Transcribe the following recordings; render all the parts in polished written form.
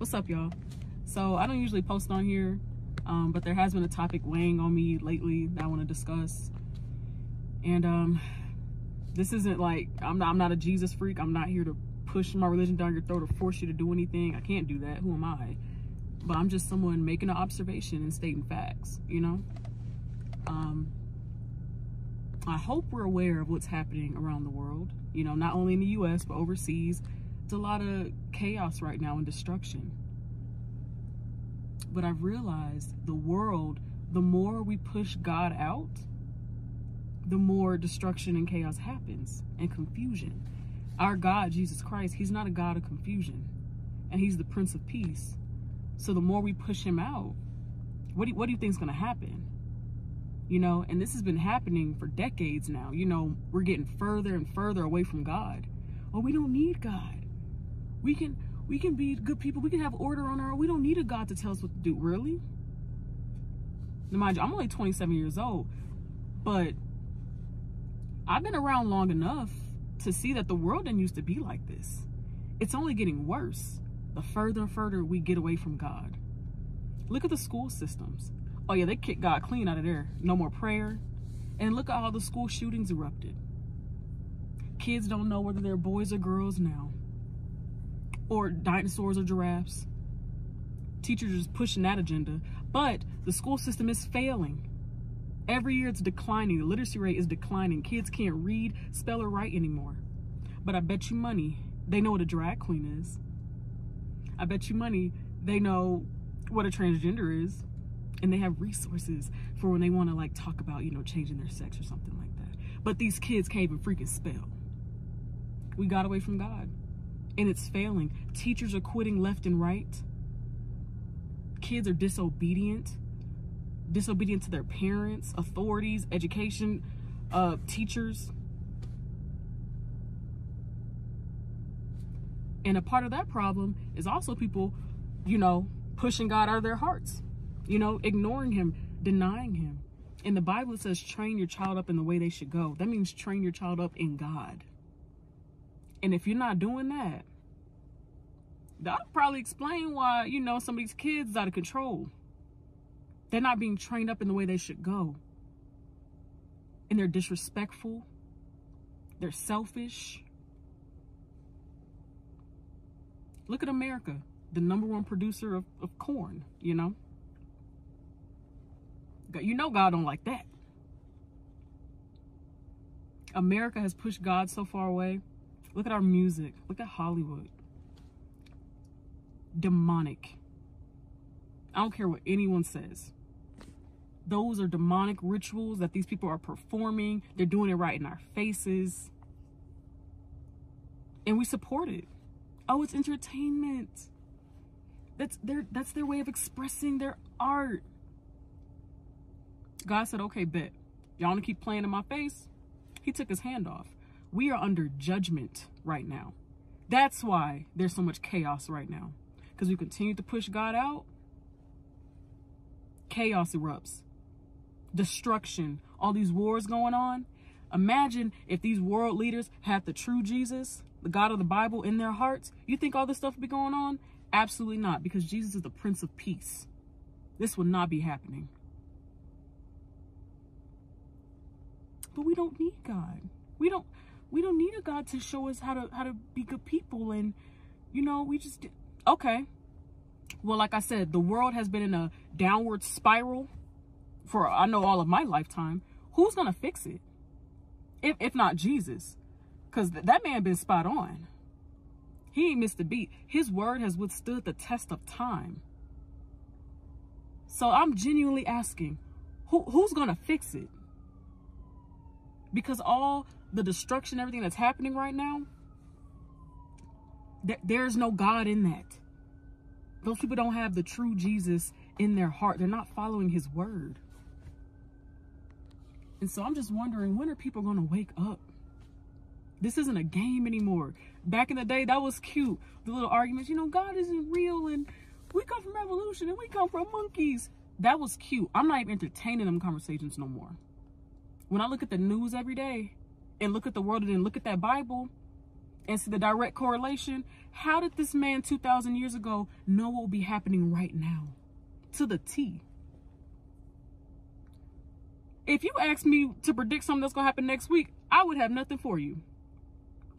What's up, y'all? So I don't usually post on here, but there has been a topic weighing on me lately that I want to discuss. And this isn't like, I'm not a Jesus freak. I'm not here to push my religion down your throat or force you to do anything. I can't do that. Who am I? But I'm just someone making an observation and stating facts, you know? I hope we're aware of what's happening around the world, you know, not only in the US, but overseas. It's a lot of chaos right now and destruction. But I've realized the world, the more we push God out, the more destruction and chaos happens and confusion. Our God, Jesus Christ, he's not a God of confusion, and he's the Prince of Peace. So the more we push him out, what do you think is going to happen? You know, and this has been happening for decades now. You know, we're getting further and further away from God. Oh, we don't need God. We can be good people. We can have order on our own. We don't need a God to tell us what to do. Really? Now, mind you, I'm only 27 years old, but I've been around long enough to see that the world didn't used to be like this. It's only getting worse the further and further we get away from God. Look at the school systems. Oh yeah, they kicked God clean out of there. No more prayer. And look at all the school shootings erupted. Kids don't know whether they're boys or girls now, or dinosaurs or giraffes. Teachers are just pushing that agenda. But the school system is failing. Every year it's declining. The literacy rate is declining. Kids can't read, spell, or write anymore. But I bet you money they know what a drag queen is. I bet you money they know what a transgender is. And they have resources for when they want to like talk about, you know, changing their sex or something like that. But these kids can't even freaking spell. We got away from God. And it's failing. Teachers are quitting left and right. Kids are disobedient to their parents, authorities, education, teachers. And a part of that problem is also people, you know, pushing God out of their hearts, you know, ignoring him, denying him. In the Bible, it says, train your child up in the way they should go. That means train your child up in God. And if you're not doing that, that'll probably explain why, you know, some of these kids is out of control. They're not being trained up in the way they should go. And they're disrespectful. They're selfish. Look at America, the #1 producer of corn, you know. You know God don't like that. America has pushed God so far away. Look at our music. Look at Hollywood. Demonic. I don't care what anyone says. Those are demonic rituals that these people are performing. They're doing it right in our faces. And we support it. Oh, it's entertainment. That's their way of expressing their art. God said, okay, bet. Y'all want to keep playing in my face? He took his hand off. We are under judgment right now. That's why there's so much chaos right now. Because we continue to push God out. Chaos erupts. Destruction. All these wars going on. Imagine if these world leaders had the true Jesus, the God of the Bible, in their hearts. You think all this stuff would be going on? Absolutely not. Because Jesus is the Prince of Peace. This would not be happening. But we don't need God. We don't need a God to show us how to be good people. And, you know, we just, okay. Well, like I said, the world has been in a downward spiral for, I know, all of my lifetime. Who's going to fix it? If not Jesus. Because that man been spot on. He ain't missed a beat. His word has withstood the test of time. So I'm genuinely asking, who's going to fix it? Because all the destruction, everything that's happening right now, there's no God in that. Those people don't have the true Jesus in their heart. They're not following his word. And so I'm just wondering, when are people going to wake up? This isn't a game anymore. Back in the day, that was cute. The little arguments, you know, God isn't real and we come from evolution and we come from monkeys. That was cute. I'm not even entertaining them conversations no more. When I look at the news every day and look at the world and then look at that Bible and see the direct correlation, How did this man 2,000 years ago know what will be happening right now? To the T. If you asked me to predict something that's going to happen next week, I would have nothing for you.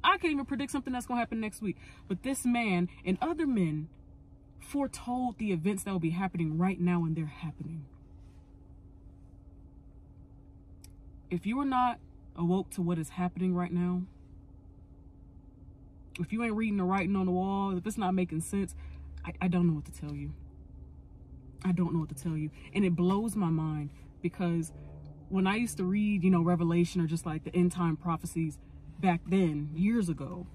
I can't even predict something that's going to happen next week. But this man and other men foretold the events that will be happening right now, and they're happening. If you are not awoke to what is happening right now, if you ain't reading the writing on the wall, if it's not making sense, I don't know what to tell you. I don't know what to tell you. And it blows my mind, because when I used to read, Revelation or just like the end time prophecies back then, years ago,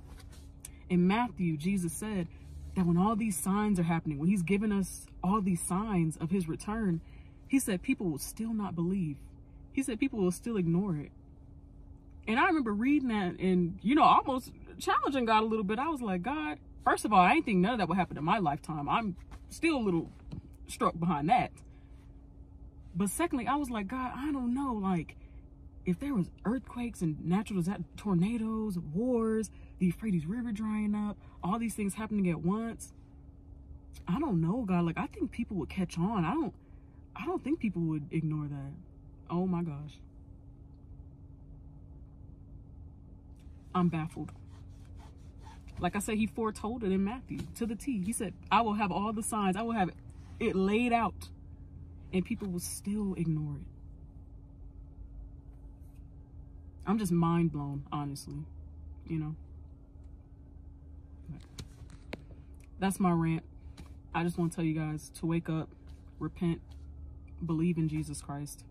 in Matthew, Jesus said that when all these signs are happening, when he's given us all these signs of his return, he said people will still not believe. He said people will still ignore it. And I remember reading that and, almost challenging God a little bit. I was like, God, first of all, I ain't think none of that would happen in my lifetime. I'm still a little struck behind that. But secondly, I was like, God, I don't know, like, if there was earthquakes and natural disasters, tornadoes, wars, the Euphrates River drying up, all these things happening at once, I don't know, God. Like, I think people would catch on. I don't think people would ignore that. Oh my gosh. I'm baffled. Like I said, he foretold it in Matthew to the T. He said, I will have all the signs. I will have it laid out. And people will still ignore it. I'm just mind blown, honestly. That's my rant. I just want to tell you guys to wake up, repent, believe in Jesus Christ.